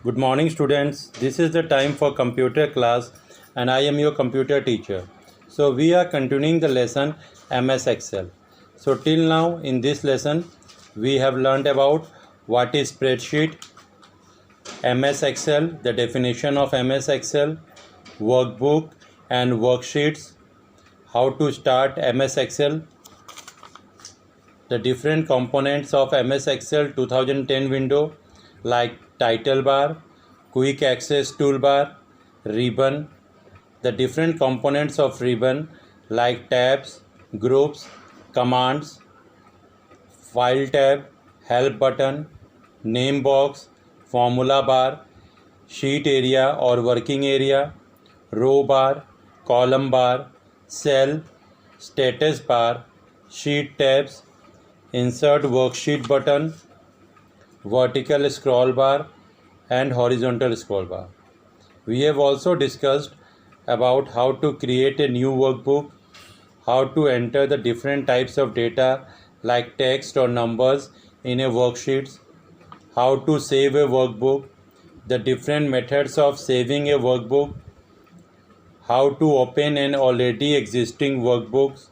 Good morning students. This is the time for computer class and I am your computer teacher. So we are continuing the lesson MS Excel. So till now in this lesson we have learned about what is spreadsheet, MS Excel, the definition of MS Excel, workbook and worksheets, how to start MS Excel, the different components of MS Excel 2010 window like title bar, quick access toolbar, ribbon, the different components of ribbon like tabs, groups, commands, file tab, help button, name box, formula bar, sheet area or working area, row bar, column bar, cell, status bar, sheet tabs, insert worksheet button, vertical scroll bar and horizontal scroll bar. We have also discussed about how to create a new workbook, how to enter the different types of data like text or numbers in a worksheet, how to save a workbook, the different methods of saving a workbook, how to open an already existing workbook,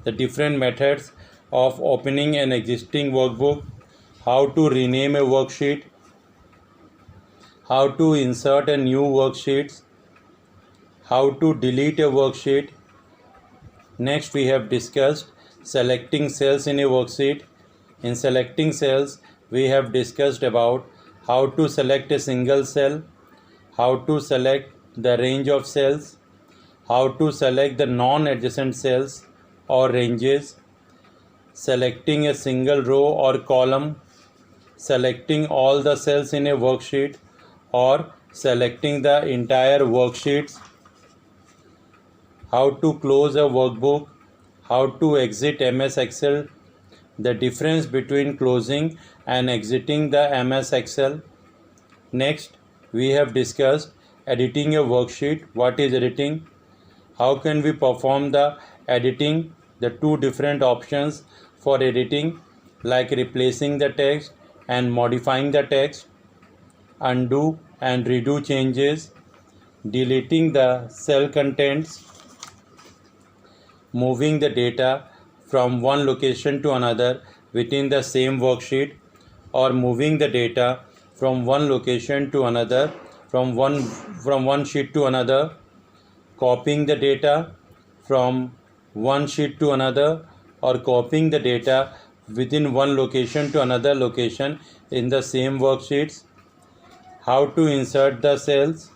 the different methods of opening an existing workbook, how to rename a worksheet, how to insert a new worksheet, how to delete a worksheet. Next we have discussed selecting cells in a worksheet. In selecting cells we have discussed about how to select a single cell, how to select the range of cells, how to select the non-adjacent cells or ranges, selecting a single row or column, selecting all the cells in a worksheet or selecting the entire worksheets, how to close a workbook, how to exit MS Excel, the difference between closing and exiting the MS Excel. Next, we have discussed editing a worksheet. What is editing? How can we perform the editing? The two different options for editing like replacing the text and modifying the text, undo and redo changes, deleting the cell contents, moving the data from one location to another within the same worksheet, or moving the data from one location to another from one sheet to another, copying the data from one sheet to another, or copying the data within one location to another location in the same worksheets, how to insert the cells,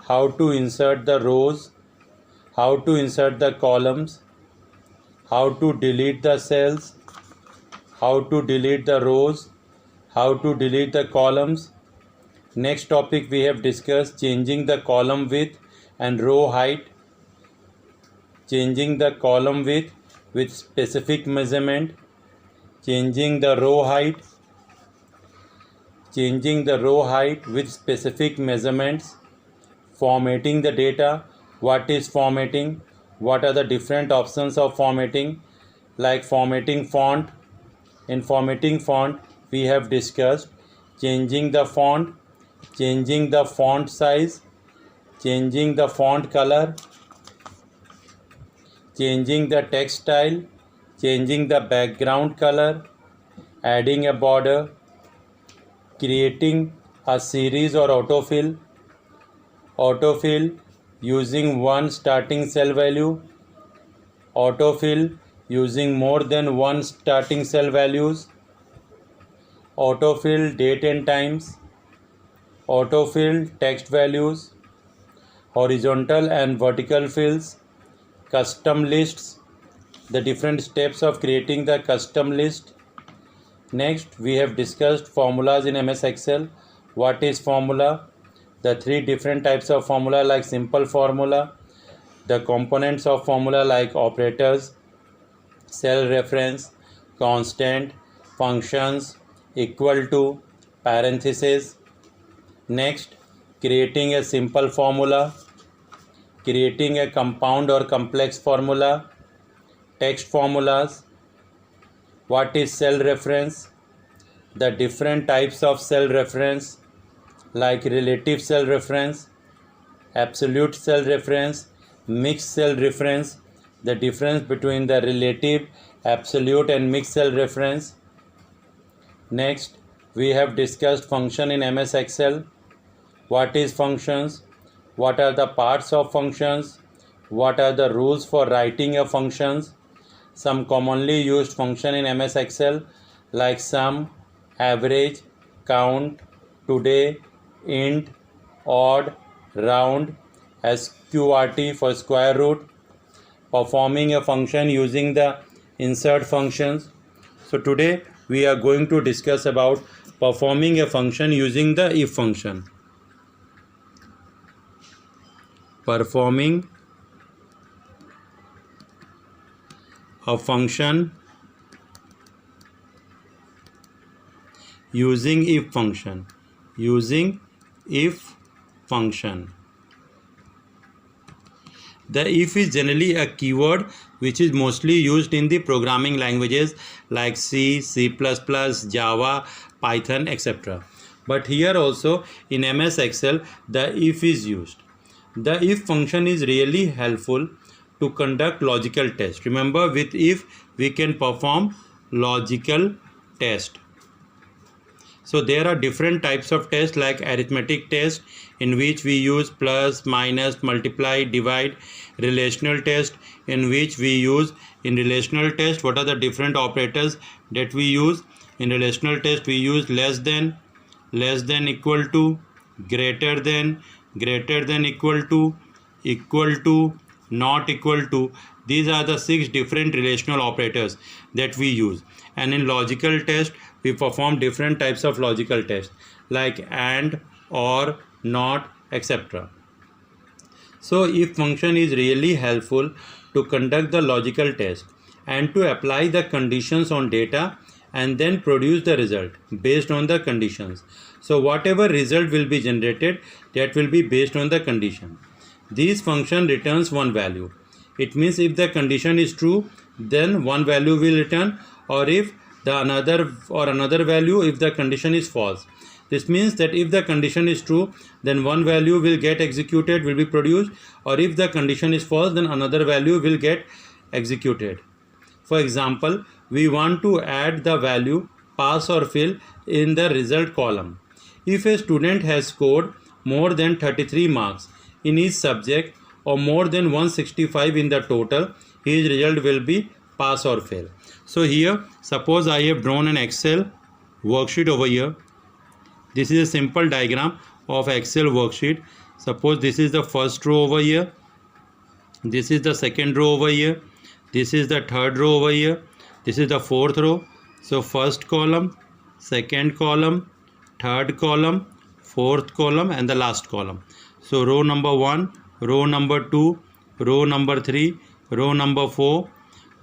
how to insert the rows, how to insert the columns, how to delete the cells, how to delete the rows, how to delete the columns. Next topic we have discussed changing the column width and row height, changing the column width with specific measurement, changing the row height, changing the row height with specific measurements, formatting the data. What is formatting? What are the different options of formatting? Like formatting font. In formatting font, we have discussed changing the font, changing the font size, changing the font color, changing the text style, changing the background color, adding a border, creating a series or autofill, autofill using one starting cell value, autofill using more than one starting cell values, autofill date and times, autofill text values, horizontal and vertical fills, custom lists, the different steps of creating the custom list. Next, we have discussed formulas in MS Excel. What is formula? The three different types of formula like simple formula, the components of formula like operators, cell reference, constant, functions, equal to, parenthesis. Next, creating a simple formula, creating a compound or complex formula, text formulas. What is cell reference? The different types of cell reference, like relative cell reference, absolute cell reference, mixed cell reference, the difference between the relative, absolute and mixed cell reference. Next, we have discussed function in MS Excel. What is functions? What are the parts of functions? What are the rules for writing a functions? Some commonly used function in MS Excel like sum, average, count, today, int, odd, round, sqrt for square root, performing a function using the insert functions. So today we are going to discuss about performing a function using the if function. Performing a function using if function. Using if function. The if is generally a keyword which is mostly used in the programming languages like C, C++, Java, Python, etc. But here also in MS Excel the if is used. The if function is really helpful to conduct logical test. Remember, with if we can perform logical test. So there are different types of tests like arithmetic test in which we use plus, minus, multiply, divide. Relational test in which we use, in relational test what are the different operators that we use. In relational test we use less than, equal to, greater than, equal to, not equal to. These are the 6 different relational operators that we use. And in logical test we perform different types of logical tests like and, or, not, etc. So if function is really helpful to conduct the logical test and to apply the conditions on data and then produce the result based on the conditions. So whatever result will be generated, that will be based on the condition. This function returns one value. It means if the condition is true, then one value will return, or if the another value if the condition is false. This means that if the condition is true, then one value will get executed, will be produced, or if the condition is false, then another value will get executed. For example, we want to add the value pass or fail in the result column. If a student has scored more than 33 marks in each subject or more than 165 in the total, his result will be pass or fail. So here, suppose I have drawn an Excel worksheet over here. This is a simple diagram of Excel worksheet. Suppose this is the first row over here. This is the second row over here. This is the third row over here. This is the fourth row. So first column, second column, third column, fourth column and the last column. So row number 1, row number 2, row number 3, row number 4,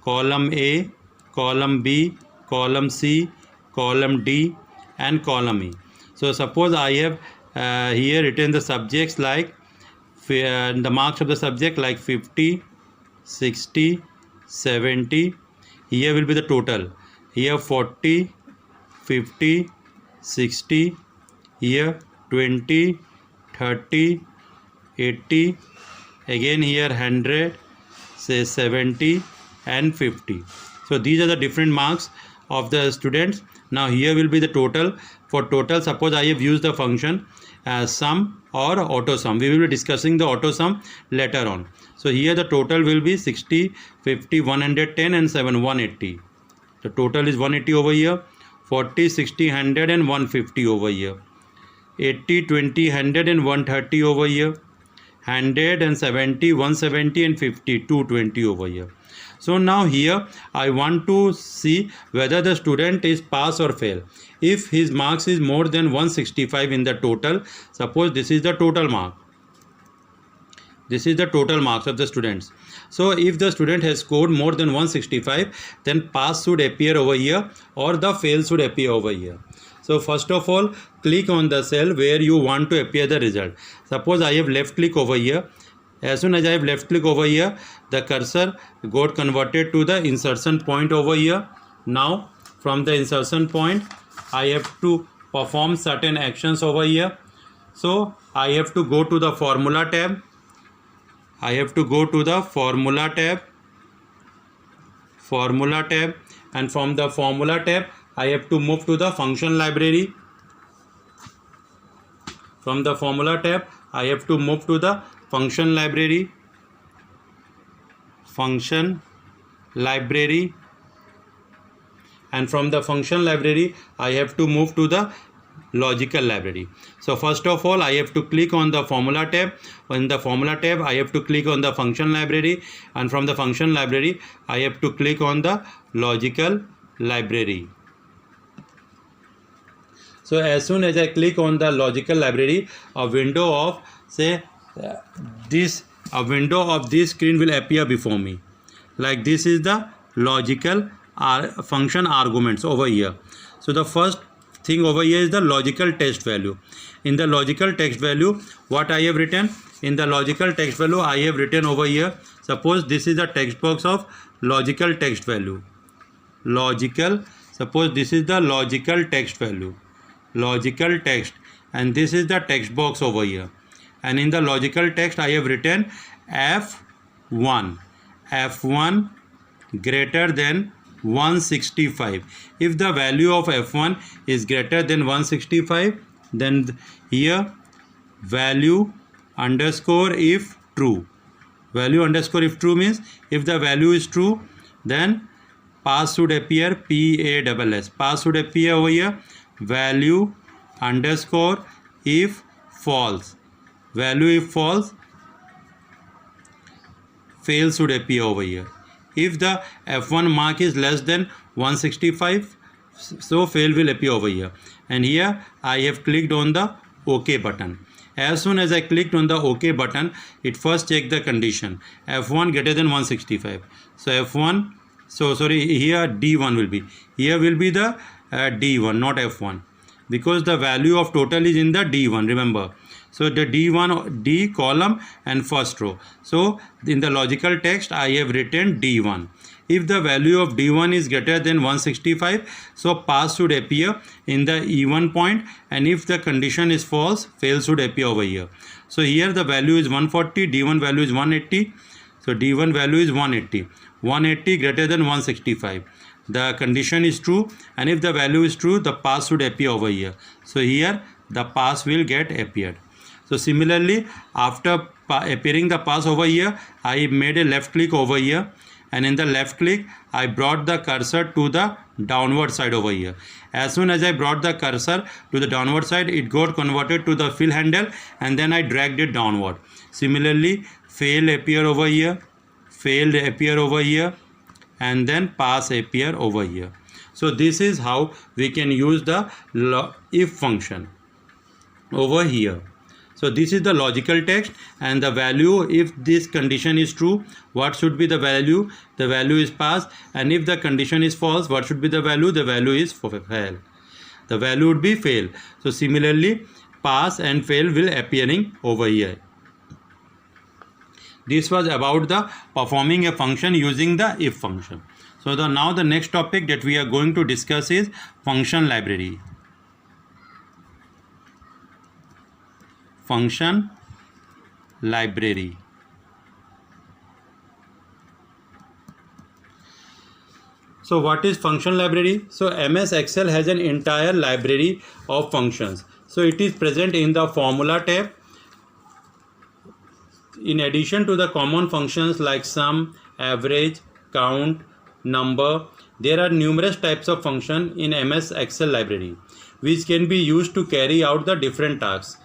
column A, column B, column C, column D and column E. So suppose I have here written the subjects like the marks of the subject like 50, 60, 70. Here will be the total. Here 40, 50, 60. Here 20, 30, 80. Again here 100, say 70 and 50. So these are the different marks of the students. Now here will be the total. For total, suppose I have used the function sum or auto sum. We will be discussing the auto sum later on. So here the total will be 60, 50, 110 and 7, 180. The total is 180 over here. 40, 60, 100 and 150 over here. 80, 20, 100 and 130 over here. 100 and 70, 170 and 50, 220 over here. So now here I want to see whether the student is pass or fail. If his marks is more than 165 in the total, suppose this is the total mark. This is the total marks of the students. So if the student has scored more than 165, then pass should appear over here or the fail should appear over here. So first of all, click on the cell where you want to appear the result. Suppose I have left click over here. As soon as I have left click over here, the cursor got converted to the insertion point over here. Now from the insertion point, I have to perform certain actions over here. So I have to go to the formula tab. I have to go to the formula tab, and from the formula tab I have to move to the function library. From the formula tab I have to move to the function library, and from the function library I have to move to the logical library. So first of all I have to click on the formula tab. In the formula tab I have to click on the function library, and from the function library I have to click on the logical library. So as soon as I click on the logical library, a window of this screen will appear before me. Like this is the logical function arguments over here. So the first thing over here is the logical text value. In the logical text value, what I have written? In the logical text value I have written over here, suppose this is the text box of logical text value. Suppose this is the logical text value, logical text, and this is the text box over here. And in the logical text I have written F1 greater than 165. If the value of F1 is greater than 165, then here value underscore if true. Value underscore if true means if the value is true, then pass should appear, PASS. Pass should appear over here. Value underscore if false. Value if false, fail should appear over here. If the F1 mark is less than 165, so fail will appear over here. And here I have clicked on the OK button. As soon as I clicked on the OK button, it first checked the condition F1 greater than 165. So F1, here D1 will be. Here will be the D1, not F1, because the value of total is in the D1, remember. So the D column and first row. So in the logical text I have written D1. If the value of D1 is greater than 165, so pass should appear in the E1 point, and if the condition is false, fail should appear over here. So here the value is 140, D1 value is 180. So D1 value is 180. 180 greater than 165. The condition is true, and if the value is true, the pass should appear over here. So here the pass will get appeared. So similarly, after appearing the pass over here, I made a left click over here, and in the left click I brought the cursor to the downward side over here. As soon as I brought the cursor to the downward side, it got converted to the fill handle, and then I dragged it downward. Similarly, fail appear over here, failed appear over here, and then pass appear over here. So this is how we can use the if function over here. So this is the logical text, and the value, if this condition is true, what should be the value? The value is pass, and if the condition is false, what should be the value? The value is fail. The value would be fail. So similarly, pass and fail will appearing over here. This was about the performing a function using the if function. So now the next topic that we are going to discuss is function library. Function library. So what is function library? So MS Excel has an entire library of functions. So it is present in the formula tab. In addition to the common functions like sum, average, count, number, there are numerous types of function in MS Excel library which can be used to carry out the different tasks.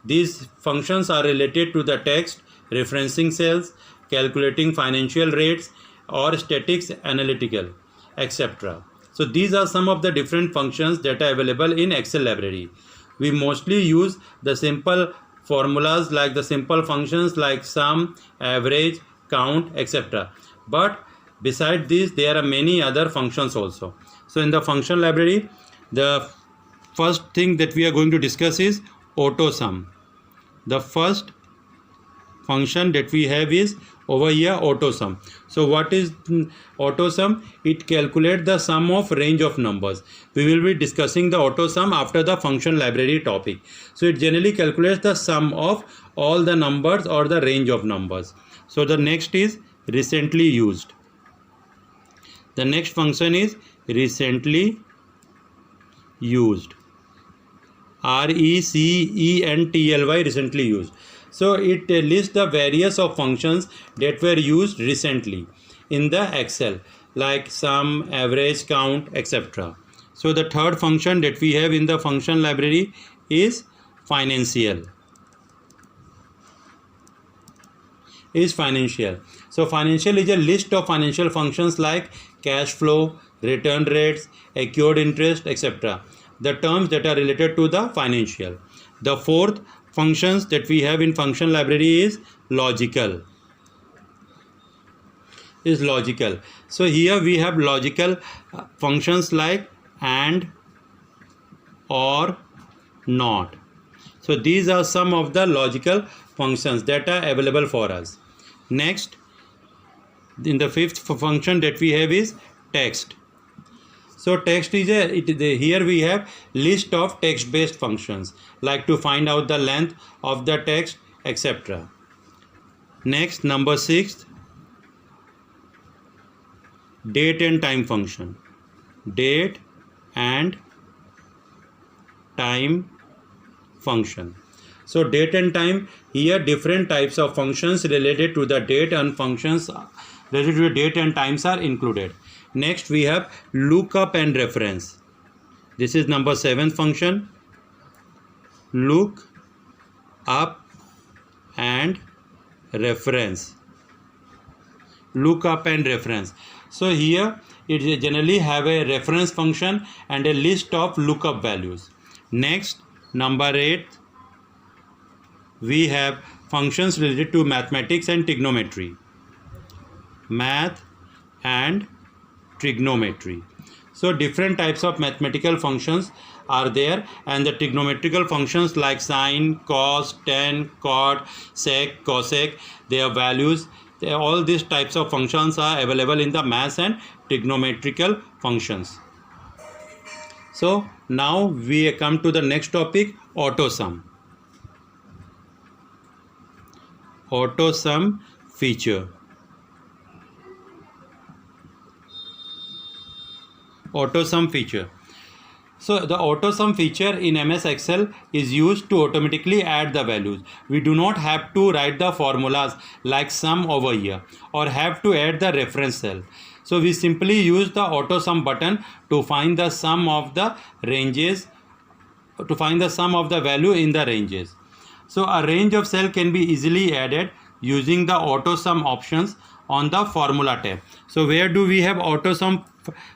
These functions are related to the text, referencing cells, calculating financial rates, or statistics, analytical, etc. So these are some of the different functions that are available in Excel library. We mostly use the simple formulas like the simple functions like sum, average, count, etc. But besides this, there are many other functions also. So in the function library, the first thing that we are going to discuss is auto sum. The first function that we have is over here AutoSum. So what is AutoSum? It calculates the sum of range of numbers. We will be discussing the AutoSum after the function library topic. So it generally calculates the sum of all the numbers or the range of numbers. So the next is recently used. The next function is recently used. RECENTLY, recently used. So it lists the various of functions that were used recently in the Excel, like sum, average, count, etc. So the third function that we have in the function library is financial. So financial is a list of financial functions like cash flow, return rates, accrued interest, etc. The terms that are related to the financial. The fourth functions that we have in function library is logical. So here we have logical functions like and, or, not. So these are some of the logical functions that are available for us. Next, in the fifth function that we have is text. So text is here we have list of text based functions like to find out the length of the text, etc. Next, number 6, date and time function. Date and time function. So date and time, here different types of functions related to the date and functions related to the date and times are included. Next we have lookup and reference. This is number 7 function. Look up and reference. Lookup and reference. So here it generally have a reference function and a list of lookup values. Next, number 8, we have functions related to mathematics and trigonometry. Math and trigonometry. So different types of mathematical functions are there, and the trigonometrical functions like sine, cos, tan, cot, sec, cosec, their values, all these types of functions are available in the math and trigonometrical functions. So now we come to the next topic, AutoSum. AutoSum feature. AutoSum feature. So the AutoSum feature in MS Excel is used to automatically add the values. We do not have to write the formulas like sum over here or have to add the reference cell. So we simply use the AutoSum button to find the sum of the ranges, to find the sum of the value in the ranges. So a range of cell can be easily added using the AutoSum options on the formula tab. So where do we have AutoSum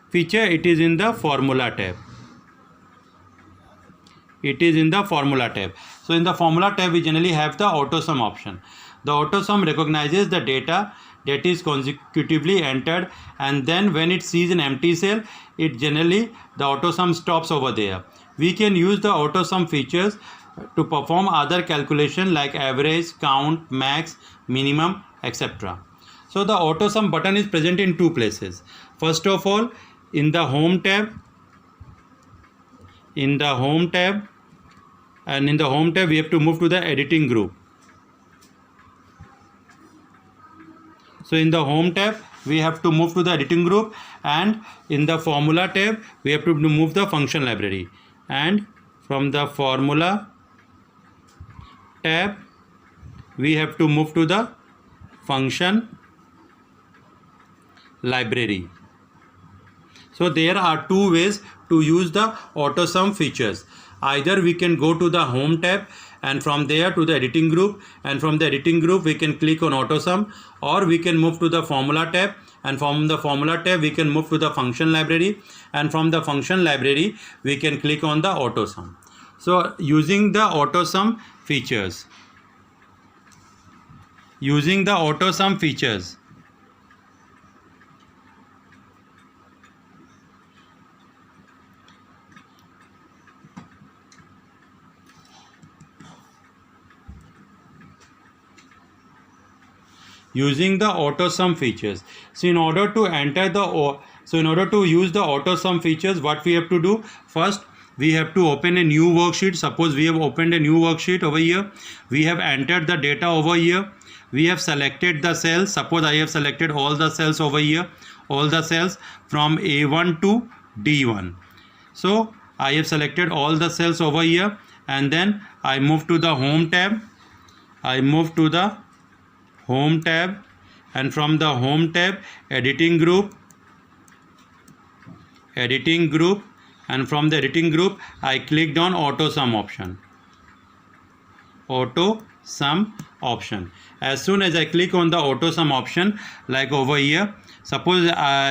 feature? It is in the formula tab. It is in the formula tab. So in the formula tab we generally have the AutoSum option. The AutoSum recognizes the data that is consecutively entered, and then when it sees an empty cell, it generally the AutoSum stops over there. We can use the AutoSum features to perform other calculation like average, count, max, minimum, etc. So the AutoSum button is present in two places. First of all, in the home tab, and in the home tab we have to move to the editing group. So in the home tab we have to move to the editing group, and in the formula tab we have to move the function library, and from the formula tab we have to move to the function library. So there are two ways to use the AutoSum features. Either we can go to the home tab and from there to the editing group, and from the editing group we can click on AutoSum, or we can move to the formula tab, and from the formula tab we can move to the function library, and from the function library we can click on the AutoSum. So using the AutoSum features. using the AutoSum features. So in order to use the AutoSum features, what we have to do? First, we have to open a new worksheet. Suppose we have opened a new worksheet over here. We have entered the data over here. We have selected the cells. Suppose I have selected all the cells over here, all the cells from A1 to D1. So I have selected all the cells over here, and then I move to the home tab. And from the home tab, editing group, and from the editing group I clicked on AutoSum option. As soon as I click on the AutoSum option, like over here, suppose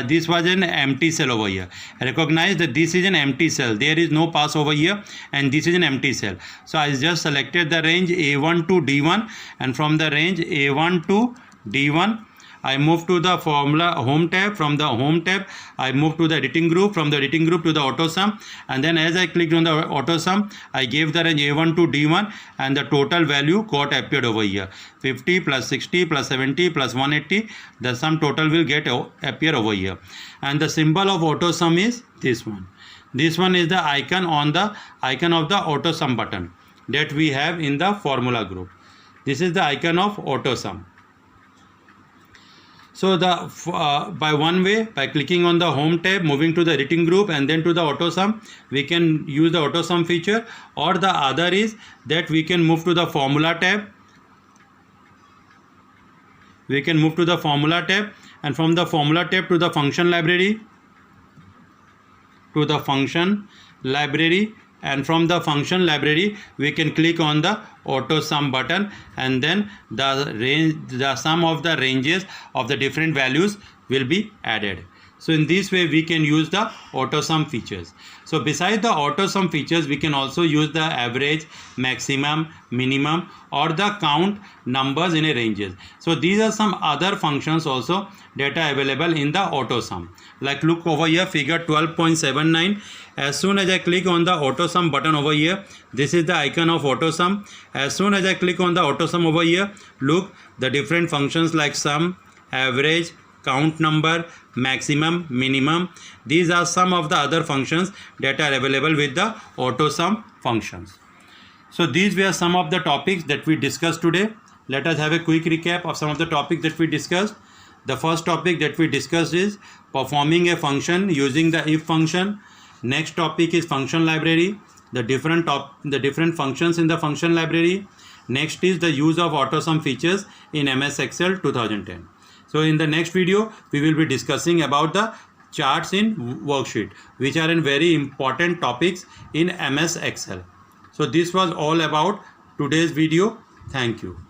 this was an empty cell over here. Recognize that this is an empty cell. There is no pass over here, and this is an empty cell. So I just selected the range A1 to D1, and from the range A1 to D1, I move to the formula home tab. From the home tab, I move to the editing group. From the editing group to the AutoSum, and then as I clicked on the AutoSum, I gave the range A1 to D1, and the total value got appeared over here. 50 plus 60 plus 70 plus 180. The sum total will get appear over here. And the symbol of AutoSum is this one. This one is the icon of the AutoSum button that we have in the formula group. This is the icon of AutoSum. So by clicking on the home tab, moving to the editing group, and then to the AutoSum, we can use the AutoSum feature. Or the other is that we can move to the formula tab. And from the formula tab to the function library, and from the function library we can click on the AutoSum button, and then the sum of the ranges of the different values will be added. So in this way we can use the AutoSum features. So besides the AutoSum features, we can also use the average, maximum, minimum, or the count numbers in a ranges. So these are some other functions also that are available in the AutoSum. Like look over here, figure 12.79. As soon as I click on the AutoSum button over here, this is the icon of AutoSum. As soon as I click on the AutoSum over here, look, the different functions like sum, average, count number, maximum, minimum. These are some of the other functions that are available with the AutoSum functions. So these were some of the topics that we discussed today. Let us have a quick recap of some of the topics that we discussed. The first topic that we discussed is performing a function using the if function. Next topic is function library, the different functions in the function library. Next is the use of AutoSum features in MS Excel 2010. So in the next video, we will be discussing about the charts in worksheet, which are very important topics in MS Excel. So this was all about today's video. Thank you.